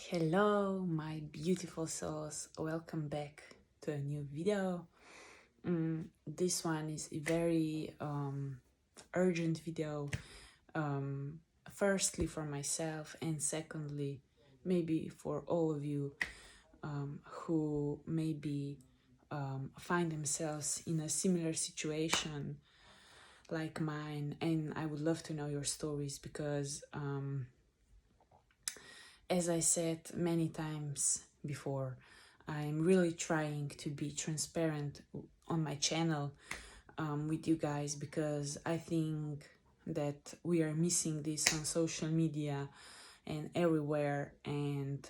Hello, my beautiful souls. Welcome back to a new video. This one is a very urgent video. Firstly, for myself, and secondly, maybe for all of you who maybe find themselves in a similar situation like mine. And I would love to know your stories because as I said many times before, I'm really trying to be transparent on my channel with you guys because I think that we are missing this on social media and everywhere. And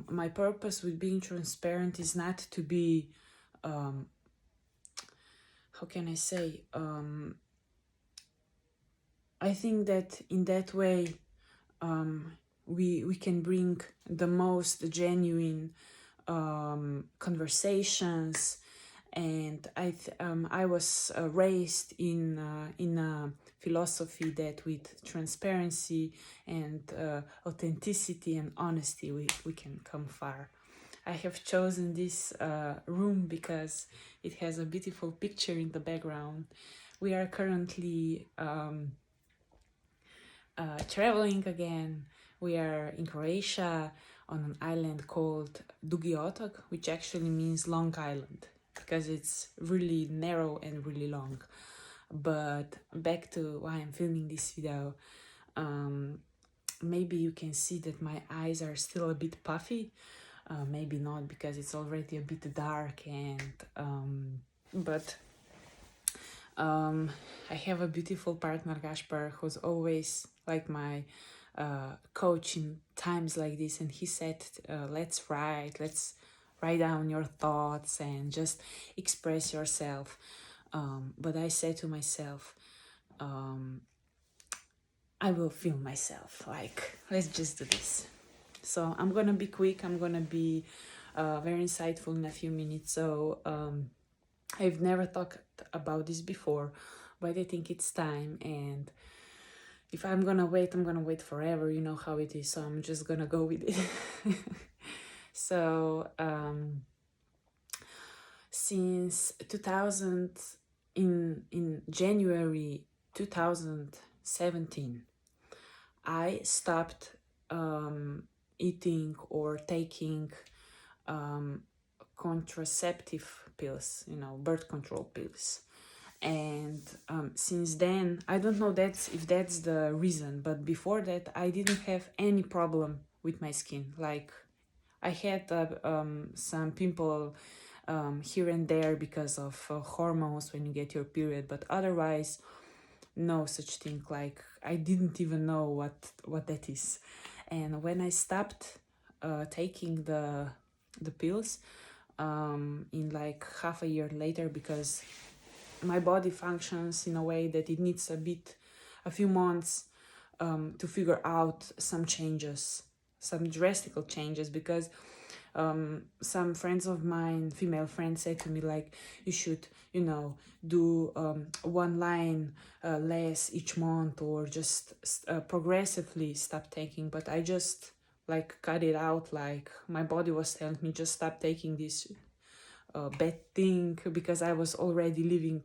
my purpose with being transparent is not to be, how can I say, I think that in that way, we can bring the most genuine conversations. And I was raised in a philosophy that with transparency and authenticity and honesty we can come far. I have chosen this room because it has a beautiful picture in the background. We are currently traveling again. We are in Croatia on an island called Dugi Otok, which actually means Long Island because it's really narrow and really long. But back to why I'm filming this video. Maybe you can see that my eyes are still a bit puffy. Maybe not because it's already a bit dark, and but I have a beautiful partner, Gaspar, who's always like my coach in times like this. And he said, let's write down your thoughts and just express yourself. But I said to myself, I will film myself, like, let's just do this. So I'm gonna be quick, I'm gonna be very insightful in a few minutes. So I've never talked about this before, but I think it's time. And if I'm gonna wait forever. You know how it is. So I'm just gonna go with it. So since 2000, in January 2017, I stopped eating or taking contraceptive pills, birth control pills. And since then, I don't know if that's the reason, but before that I didn't have any problem with my skin. Like, I had some pimple here and there because of hormones when you get your period, but otherwise no such thing. Like, I didn't even know what that is. And when I stopped taking the pills in like half a year later, because my body functions in a way that it needs a few months to figure out some changes, some drastic changes. Because some friends of mine, female friends, said to me, like, you should, do one line less each month, or just progressively stop taking. But I just like cut it out. Like, my body was telling me, just stop taking this bad thing, because I was already living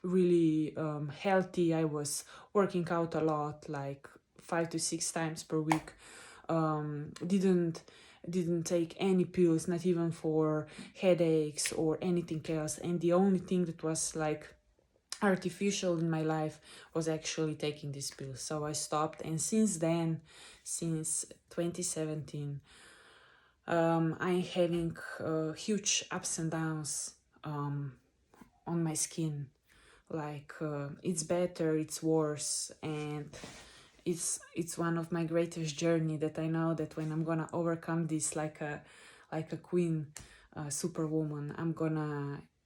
really healthy. I was working out a lot, like 5 to 6 times per week. Didn't take any pills, not even for headaches or anything else. And the only thing that was like artificial in my life was actually taking these pills. So I stopped, and since then, since 2017, I'm having huge ups and downs on my skin. Like, it's better, it's worse, and it's one of my greatest journey, that I know that when I'm gonna overcome this like a queen, superwoman,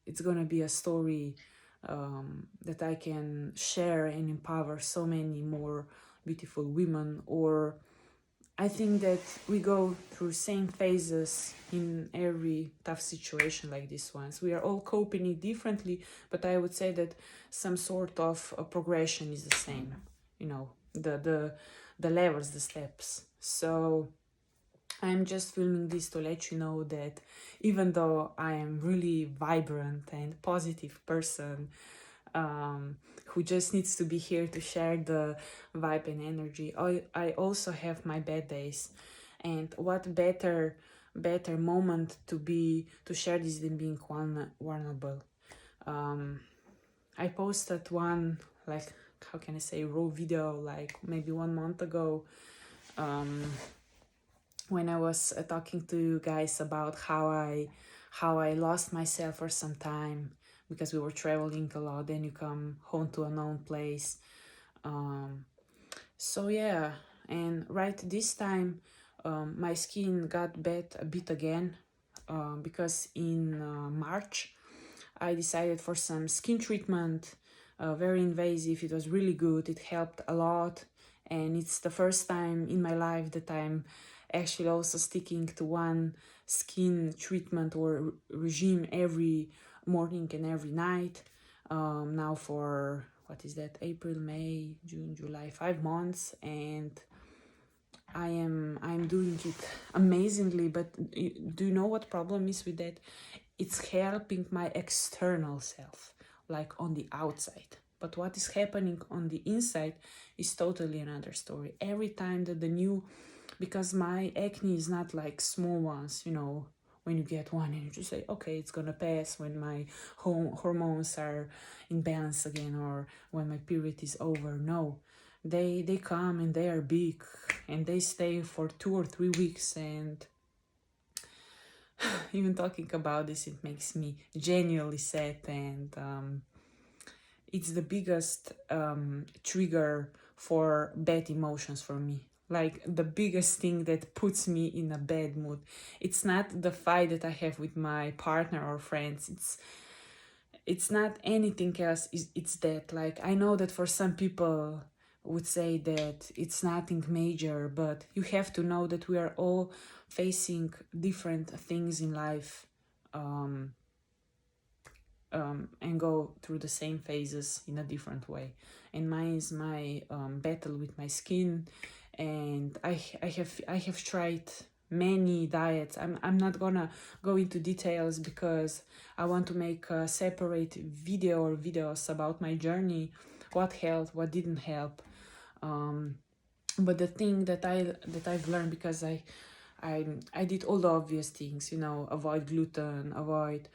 it's gonna be a story that I can share and empower so many more beautiful women. Or I think that we go through same phases in every tough situation like this ones. We are all coping it differently, but I would say that some sort of a progression is the same. The levels, the steps. So I'm just filming this to let you know that even though I am really vibrant and positive person, who just needs to be here to share the vibe and energy, I also have my bad days. And what better moment to share this than being vulnerable. I posted one, like, how can I say, raw video like maybe 1 month ago, when I was talking to you guys about how I lost myself for some time because we were traveling a lot. Then you come home to a known place. So yeah, and right this time, my skin got bad a bit again, because in March I decided for some skin treatment, very invasive. It was really good. It helped a lot, and it's the first time in my life that I'm actually also sticking to one skin treatment or regime every morning and every night. Now for what is that? April, May, June, July, 5 months, and I'm doing it amazingly. But do you know what problem is with that? It's helping my external self, like on the outside. But what is happening on the inside is totally another story. Every time that because my acne is not like small ones, when you get one and you just say, okay, it's gonna pass when my hormones are in balance again, or when my period is over. No, they come and they are big, and they stay for 2 or 3 weeks. And even talking about this, it makes me genuinely sad. And it's the biggest trigger for bad emotions for me. Like the biggest thing that puts me in a bad mood. It's not the fight that I have with my partner or friends. It's not anything else. It's that, like, I know that for some people would say that it's nothing major, but you have to know that we are all facing different things in life, and go through the same phases in a different way. And mine is my battle with my skin, and I have tried many diets. I'm not gonna go into details because I want to make a separate video or videos about my journey, what helped, what didn't help. But the thing that I've learned, because I did all the obvious things, avoid gluten, avoid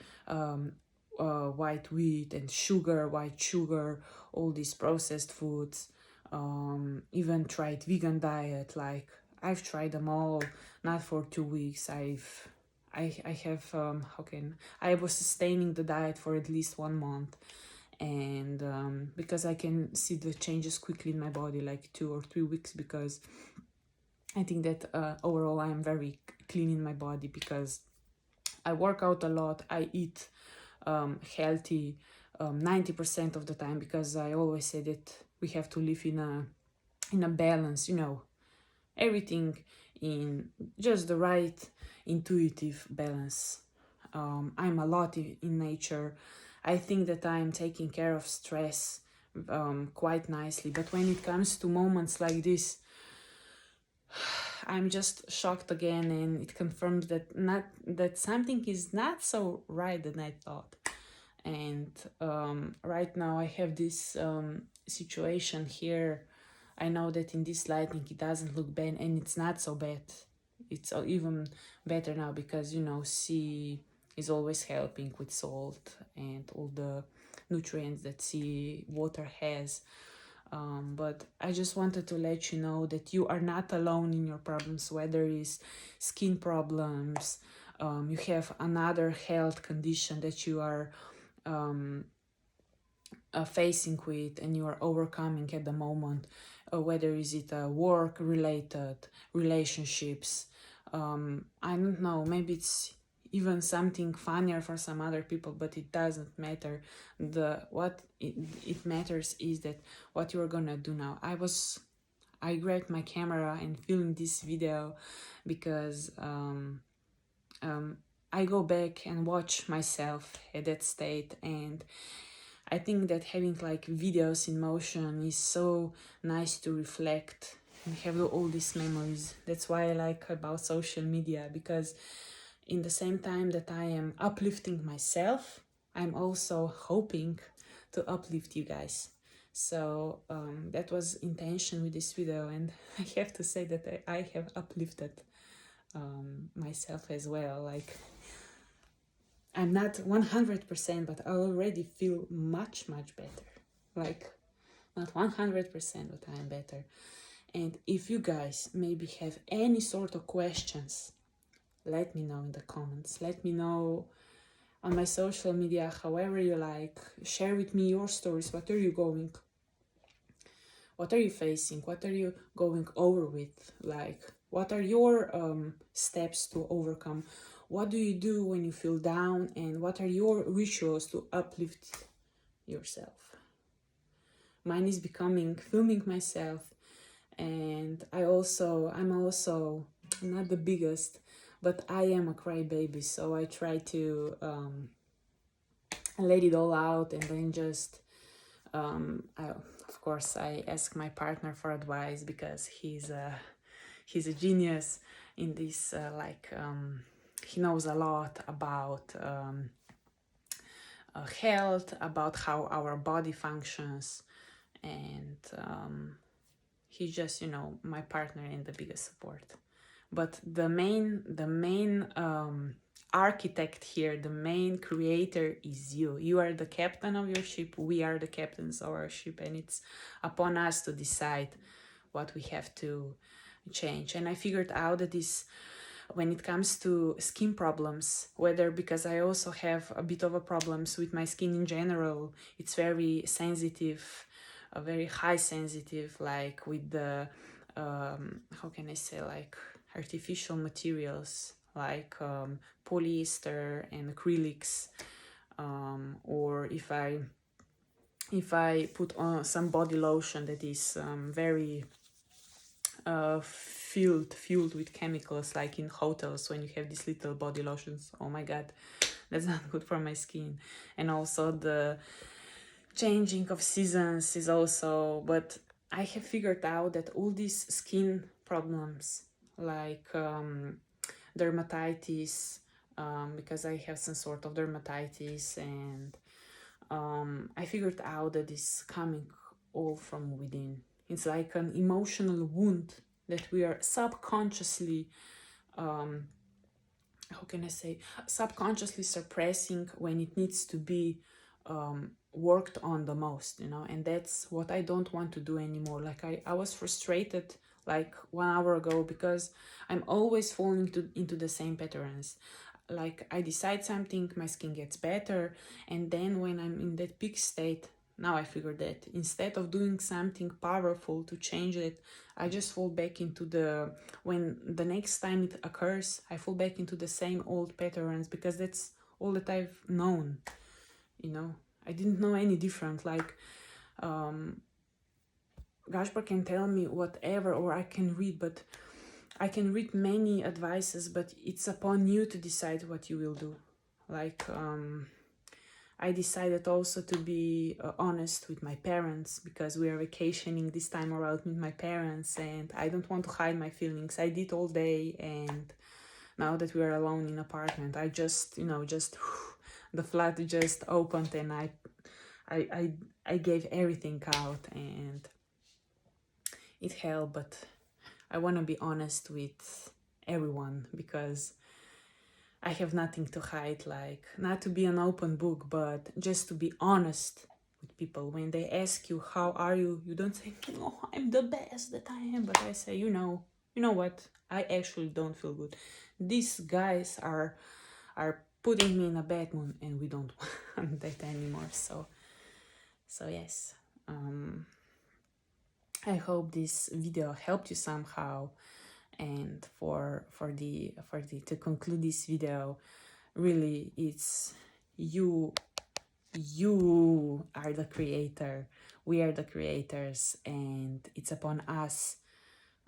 white wheat and white sugar, all these processed foods. Even tried vegan diet. Like, I've tried them all, not for 2 weeks. I have I was sustaining the diet for at least 1 month, and because I can see the changes quickly in my body, like 2 or 3 weeks, because I think that overall I am very clean in my body, because I work out a lot. I eat healthy 90% of the time, because I always say that we have to live in a balance, everything in just the right intuitive balance. I'm a lot in nature. I think that I'm taking care of stress quite nicely, but when it comes to moments like this, I'm just shocked again, and it confirms that something is not so right than I thought. And right now I have this situation here. I know that in this lighting it doesn't look bad, and it's not so bad. It's even better now, because sea is always helping with salt and all the nutrients that sea water has. But I just wanted to let you know that you are not alone in your problems, whether it's skin problems, you have another health condition that you are facing with and you are overcoming at the moment, whether is it work related, relationships, I don't know, maybe it's even something funnier for some other people, but it doesn't matter. What it matters is that what you are gonna do now. I grabbed my camera and filmed this video because I go back and watch myself at that state, and I think that having like videos in motion is so nice to reflect and have all these memories. That's why I like about social media, because in the same time that I am uplifting myself, I'm also hoping to uplift you guys. So that was intention with this video, and I have to say that I have uplifted myself as well. Like, I'm not 100%, but I already feel much better. Like, not 100%, but I'm better. And if you guys maybe have any sort of questions, let me know in the comments. Let me know on my social media, however you like. Share with me your stories. What are you facing? What are you going over with? Like, what are your steps to overcome? What do you do when you feel down? And what are your rituals to uplift yourself? Mine is becoming filming myself, and I'm also not the biggest, but I am a crybaby, so I try to let it all out, and then just of course I ask my partner for advice, because he's a genius in this, he knows a lot about health, about how our body functions, and he's just, my partner and the biggest support. But the main architect here, the main creator, is you. You are the captain of your ship. We are the captains of our ship, and it's upon us to decide what we have to change. And I figured out that this, when it comes to skin problems, whether because I also have a bit of a problems with my skin in general, it's very sensitive, a very high sensitive, like with the how can I say, like artificial materials, like polyester and acrylics, or if I put on some body lotion that is very filled with chemicals, like in hotels when you have these little body lotions. Oh my god, that's not good for my skin. And also the changing of seasons is also, but I have figured out that all these skin problems, like dermatitis, because I have some sort of dermatitis, and I figured out that it's coming all from within. It's like an emotional wound that we are subconsciously, how can I say, subconsciously suppressing when it needs to be worked on the most, and that's what I don't want to do anymore. Like, I was frustrated like 1 hour ago, because I'm always falling into the same patterns. Like, I decide something, my skin gets better, and then when I'm in that peak state, now I figured that instead of doing something powerful to change it, I just fall back into when the next time it occurs, I fall back into the same old patterns, because that's all that I've known, I didn't know any different. Like, Gaspar can tell me whatever, or I can read many advices, but it's upon you to decide what you will do. Like, I decided also to be honest with my parents, because we are vacationing this time around with my parents, and I don't want to hide my feelings. I did all day, and now that we are alone in apartment, I just, the flood just opened, and I gave everything out, and it helped. But I want to be honest with everyone, because I have nothing to hide. Like, not to be an open book, but just to be honest with people. When they ask you, how are you? You don't say, I'm the best that I am. But I say, you know what? I actually don't feel good. These guys are putting me in a bad mood, and we don't want that anymore. So yes. I hope this video helped you somehow. And for the to conclude this video, really, it's you are the creator. We are the creators, and it's upon us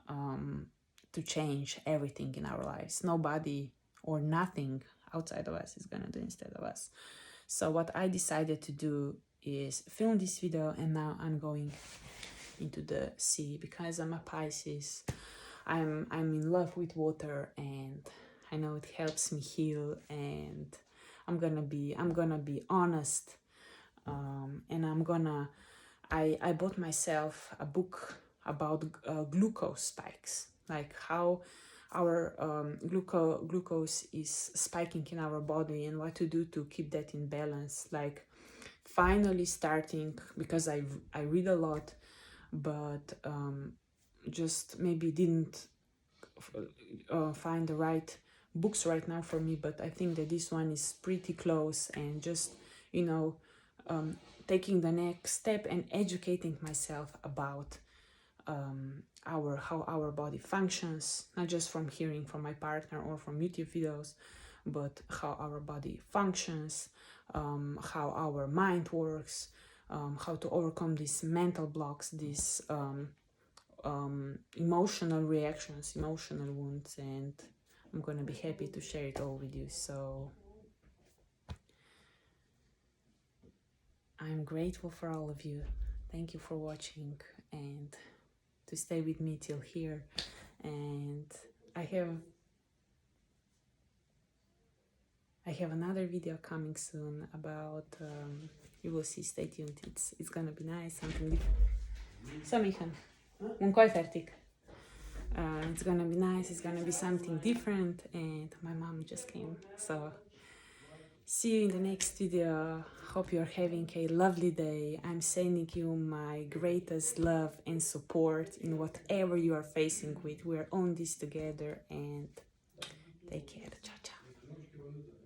to change everything in our lives. Nobody or nothing outside of us is gonna do instead of us. So what I decided to do is film this video, and now I'm going into the sea, because I'm a Pisces. I'm in love with water, and I know it helps me heal, and I'm gonna be honest, and I bought myself a book about glucose spikes, like how our glucose is spiking in our body, and what to do to keep that in balance. Like, finally starting, because I read a lot, but just maybe didn't find the right books right now for me. But I think that this one is pretty close, and just, you know, taking the next step and educating myself about how our body functions, not just from hearing from my partner or from YouTube videos, but how our body functions, how our mind works, how to overcome these mental blocks, these emotional reactions, emotional wounds, and I'm gonna be happy to share it all with you. So I'm grateful for all of you. Thank you for watching and to stay with me till here. And I have another video coming soon about you will see, stay tuned. It's gonna be nice, something different. So Mihan, munkoj fertig. It's gonna be nice, it's gonna be something different, and my mom just came. So see you in the next video. Hope you're having a lovely day. I'm sending you my greatest love and support in whatever you are facing with. We're on this together, and take care. Ciao.